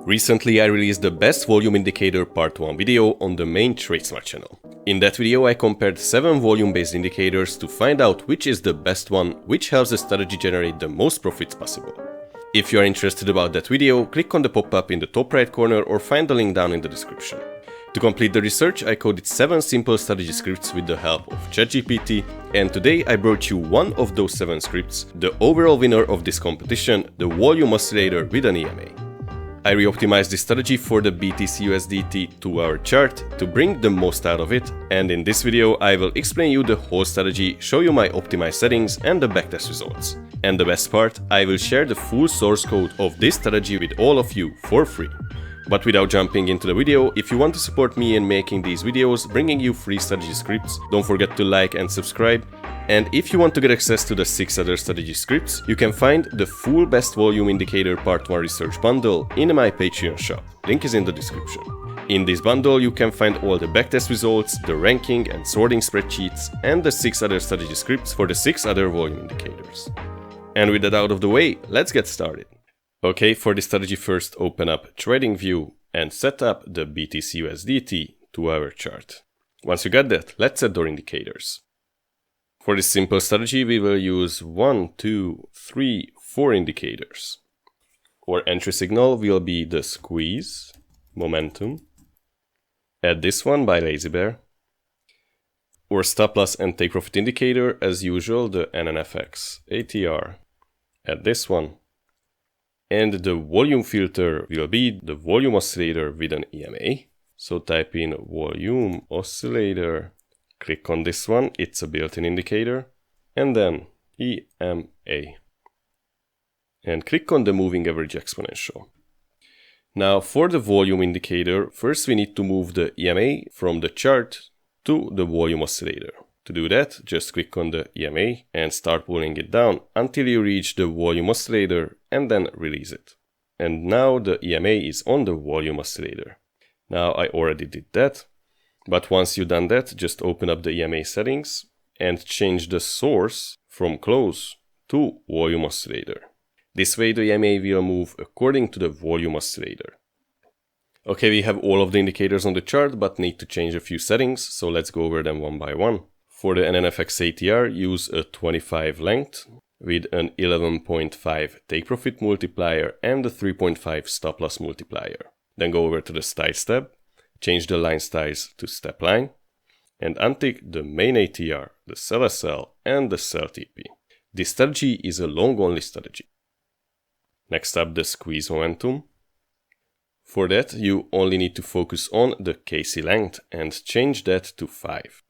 Recently I released the best volume indicator part 1 video on the main TradeSmart channel. In that video I compared 7 volume based indicators to find out which is the best one, which helps the strategy generate the most profits possible. If you are interested about that video, click on the pop-up in the top right corner or find the link down in the description. To complete the research, I coded 7 simple strategy scripts with the help of ChatGPT, and today I brought you one of those 7 scripts, the overall winner of this competition, the Volume Oscillator with an EMA. I re-optimized this strategy for the BTCUSDT 2-hour chart to bring the most out of it, and in this video I will explain you the whole strategy, show you my optimized settings and the backtest results. And the best part, I will share the full source code of this strategy with all of you for free. But without jumping into the video, if you want to support me in making these videos, bringing you free strategy scripts, don't forget to like and subscribe. And if you want to get access to the 6 other strategy scripts, you can find the full best volume indicator part 1 research bundle in my Patreon shop. Link is in the description. In this bundle you can find all the backtest results, the ranking and sorting spreadsheets, and the 6 other strategy scripts for the 6 other volume indicators. And with that out of the way, let's get started. Okay, for this strategy first open up TradingView and set up the BTCUSDT 2-hour chart. Once you got that, let's set our indicators. For this simple strategy, we will use 1, 2, 3, 4 indicators. Our entry signal will be the squeeze, momentum. Add this one by Lazy Bear. Our stop loss and take profit indicator, as usual, the NNFX ATR. Add this one. And the volume filter will be the volume oscillator with an EMA. So type in volume oscillator. Click on this one, it's a built-in indicator, and then EMA. And click on the moving average exponential. Now for the volume indicator, first we need to move the EMA from the chart to the volume oscillator. To do that, just click on the EMA and start pulling it down until you reach the volume oscillator and then release it. And now the EMA is on the volume oscillator. Now I already did that. But once you've done that, just open up the EMA settings and change the source from close to volume oscillator. This way the EMA will move according to the volume oscillator. Okay, we have all of the indicators on the chart but need to change a few settings, so let's go over them one by one. For the NNFX ATR, use a 25 length with an 11.5 take profit multiplier and a 3.5 stop loss multiplier. Then go over to the styles tab. Change the line styles to step line, and untick the main ATR, the sell SL, and the sell TP. This strategy is a long only strategy. Next up, the squeeze momentum. For that, you only need to focus on the KC length and change that to 5.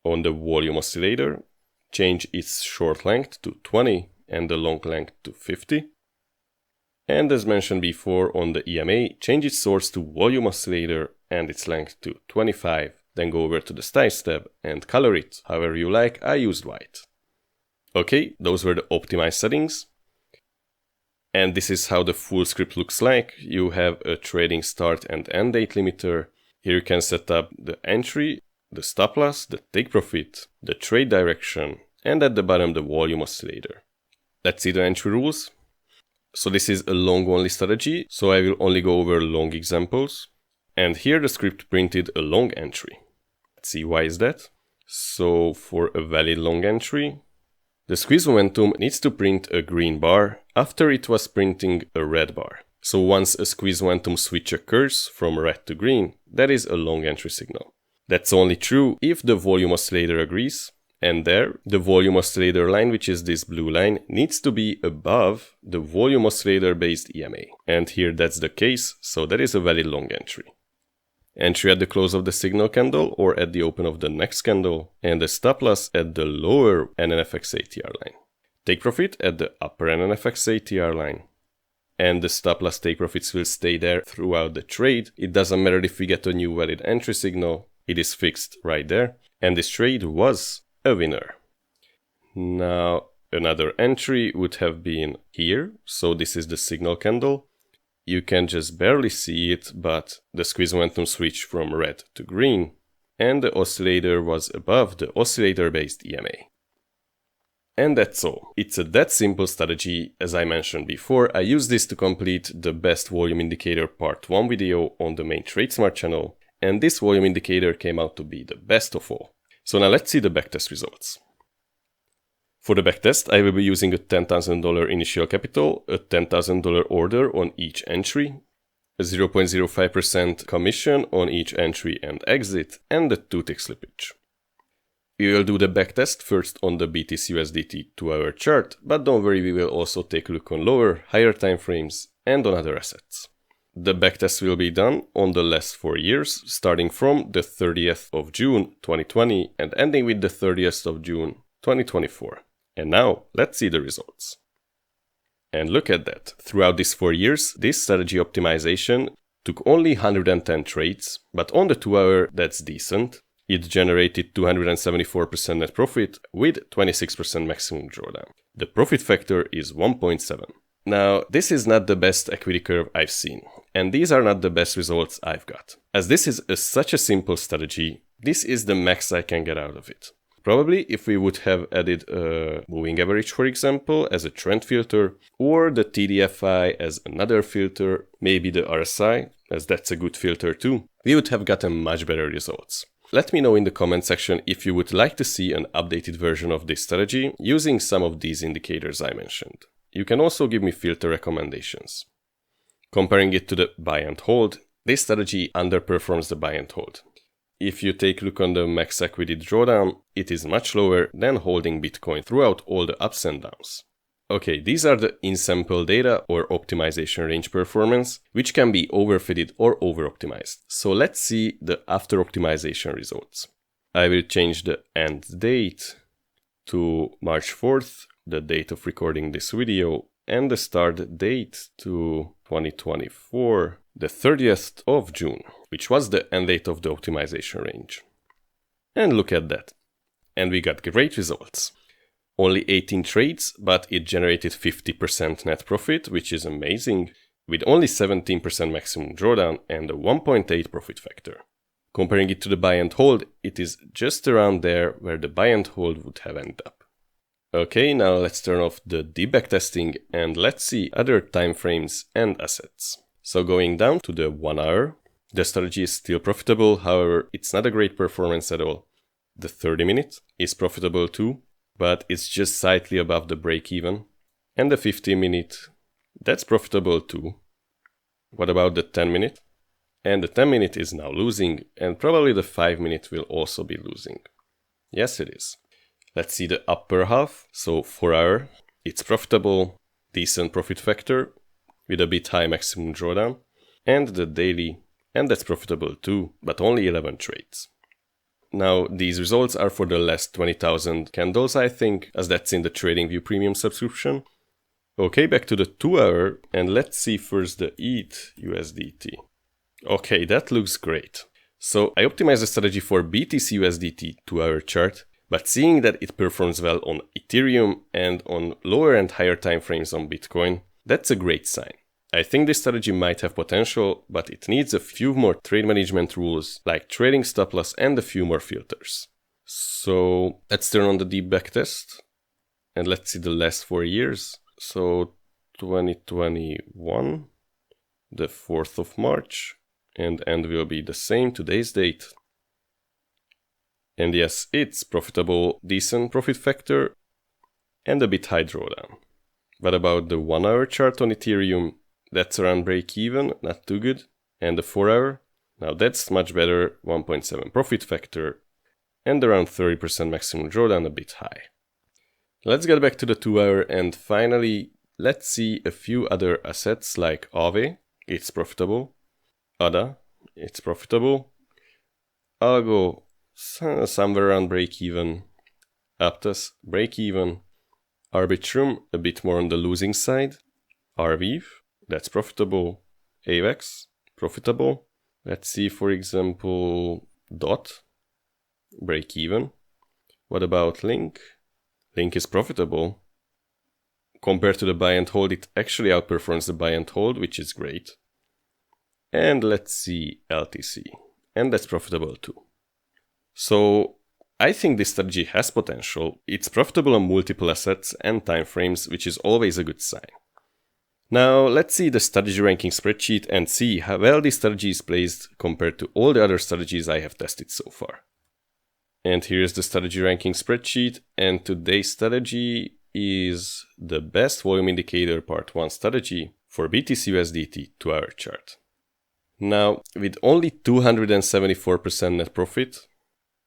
On the volume oscillator, change its short length to 20 and the long length to 50. And as mentioned before, on the EMA, change its source to volume oscillator and its length to 25. Then go over to the styles tab and color it however you like. I used white. Okay, those were the optimized settings. And this is how the full script looks like. You have a trading start and end date limiter. Here you can set up the entry, the stop loss, the take profit, the trade direction, and at the bottom the volume oscillator. Let's see the entry rules. So this is a long only strategy, so I will only go over long examples. And here the script printed a long entry. Let's see why is that. So for a valid long entry, the squeeze momentum needs to print a green bar after it was printing a red bar. So once a squeeze momentum switch occurs from red to green, that is a long entry signal. That's only true if the volume oscillator agrees. And there, the volume oscillator line, which is this blue line, needs to be above the volume oscillator based EMA. And here that's the case, so that is a valid long entry. Entry at the close of the signal candle or at the open of the next candle, and the stop loss at the lower NNFX ATR line. Take profit at the upper NNFX ATR line. And the stop loss take profits will stay there throughout the trade. It doesn't matter if we get a new valid entry signal, it is fixed right there. And this trade was a winner. Now another entry would have been here, so this is the signal candle. You can just barely see it, but the squeeze momentum switched from red to green, and the oscillator was above the oscillator based EMA. And that's all. It's a that simple strategy. As I mentioned before, I used this to complete the best volume indicator part 1 video on the main TradeSmart channel, and this volume indicator came out to be the best of all. So now let's see the backtest results. For the backtest, I will be using a $10,000 initial capital, a $10,000 order on each entry, a 0.05% commission on each entry and exit, and a 2-tick slippage. We will do the backtest first on the BTCUSDT 2-hour chart, but don't worry, we will also take a look on lower, higher time frames and on other assets. The backtest will be done on the last 4 years, starting from the 30th of June 2020 and ending with the 30th of June 2024. And now, let's see the results. And look at that. Throughout these 4 years, this strategy optimization took only 110 trades, but on the 2-hour, that's decent. It generated 274% net profit with 26% maximum drawdown. The profit factor is 1.7. Now, this is not the best equity curve I've seen, and these are not the best results I've got. As this is such a simple strategy, this is the max I can get out of it. Probably if we would have added a moving average, for example, as a trend filter, or the TDFI as another filter, maybe the RSI, as that's a good filter too, we would have gotten much better results. Let me know in the comment section if you would like to see an updated version of this strategy using some of these indicators I mentioned. You can also give me filter recommendations. Comparing it to the buy and hold, this strategy underperforms the buy and hold. If you take a look on the max equity drawdown, it is much lower than holding Bitcoin throughout all the ups and downs. Okay, these are the in-sample data or optimization range performance, which can be overfitted or over-optimized. So let's see the after optimization results. I will change the end date to March 4th, the date of recording this video, and the start date to 2024, the 30th of June, which was the end date of the optimization range. And look at that. And we got great results. Only 18 trades, but it generated 50% net profit, which is amazing, with only 17% maximum drawdown and a 1.8 profit factor. Comparing it to the buy and hold, it is just around there where the buy and hold would have ended up. Okay, now let's turn off the deep backtesting and let's see other time frames and assets. So going down to the 1 hour, the strategy is still profitable, however, it's not a great performance at all. The 30 minute is profitable too, but it's just slightly above the break even. And the 15 minute, that's profitable too. What about the 10 minute? And the 10 minute is now losing, and probably the 5 minute will also be losing. Yes, it is. Let's see the upper half. So 4 hour, it's profitable, decent profit factor, with a bit high maximum drawdown. And the daily, and that's profitable too, but only 11 trades. Now, these results are for the last 20,000 candles, I think, as that's in the TradingView premium subscription. Okay, back to the 2 hour, and let's see first the ETH USDT. Okay, that looks great. So I optimized the strategy for BTCUSDT 2 hour chart, but seeing that it performs well on Ethereum and on lower and higher time frames on Bitcoin, that's a great sign. I think this strategy might have potential, but it needs a few more trade management rules, like trading stop loss and a few more filters. So let's turn on the deep backtest and let's see the last 4 years. So 2021, the 4th of March, and end will be the same, today's date. And yes, it's profitable, decent profit factor, and a bit high drawdown. What about the 1 hour chart on Ethereum? That's around break even, not too good. And the 4 hour? Now that's much better, 1.7 profit factor, and around 30% maximum drawdown, a bit high. Let's get back to the 2 hour and finally, let's see a few other assets like Aave, it's profitable. ADA, it's profitable. Algo, somewhere around break even. Aptos, break even. Arbitrum, a bit more on the losing side. Arweave, that's profitable. AVAX, profitable. Let's see, for example, DOT, break even. What about Link? Link is profitable. Compared to the buy and hold, it actually outperforms the buy and hold, which is great. And let's see LTC, and that's profitable too. So I think this strategy has potential, it's profitable on multiple assets and timeframes, which is always a good sign. Now let's see the strategy ranking spreadsheet and see how well this strategy is placed compared to all the other strategies I have tested so far. And here's the strategy ranking spreadsheet, and today's strategy is the best volume indicator part 1 strategy for BTCUSDT 2-hour chart. Now, with only 274% net profit,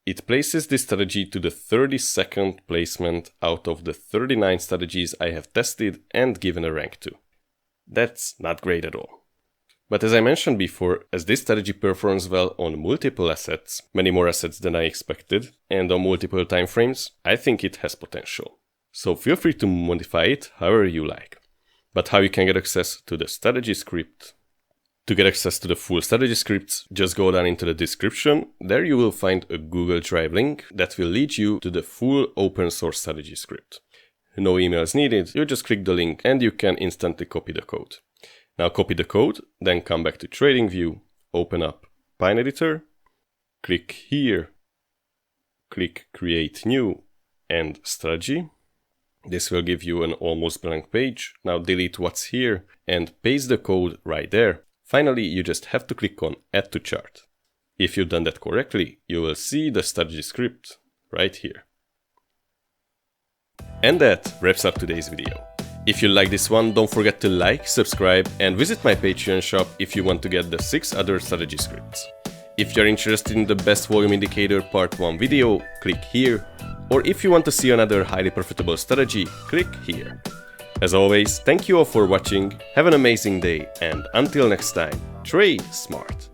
it places this strategy to the 32nd placement out of the 39 strategies I have tested and given a rank to. That's not great at all. But as I mentioned before, as this strategy performs well on multiple assets, many more assets than I expected, and on multiple timeframes, I think it has potential. So feel free to modify it however you like. But how you can get access to the strategy script? To get access to the full strategy scripts, just go down into the description. There you will find a Google Drive link that will lead you to the full open source strategy script. No emails needed, you just click the link and you can instantly copy the code. Now copy the code, then come back to TradingView, open up Pine Editor, click here, click Create New and Strategy. This will give you an almost blank page. Now delete what's here and paste the code right there. Finally, you just have to click on Add to Chart. If you've done that correctly, you will see the strategy script right here. And that wraps up today's video. If you like this one, don't forget to like, subscribe, and visit my Patreon shop if you want to get the 6 other strategy scripts. If you're interested in the best volume indicator part 1 video, click here. Or if you want to see another highly profitable strategy, click here. As always, thank you all for watching, have an amazing day, and until next time, trade smart!